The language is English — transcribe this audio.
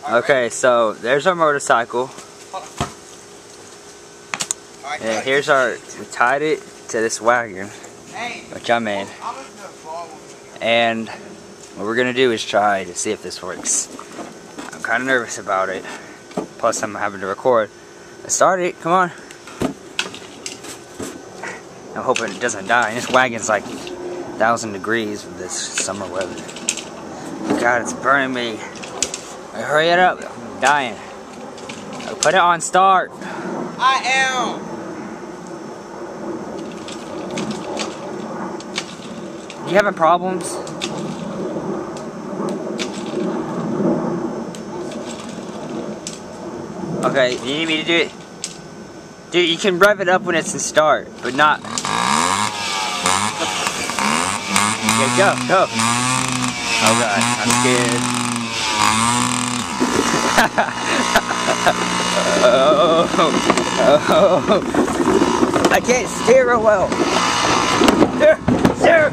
Okay, so there's our motorcycle. And here's our, we tied it to this wagon, which I made. And what we're gonna do is try to see if this works. I'm kind of nervous about it. Plus I'm having to record. Let's start it, come on. I'm hoping it doesn't die. This wagon's like 1,000 degrees with this summer weather. God, it's burning me. Hurry it up, I'm dying. Put it on start. I am. You having problems? Okay, you need me to do it? Dude, you can rev it up when it's in start, but not... Okay, go, go. Oh god, I'm scared. Oh. I can't steer real well. Steer!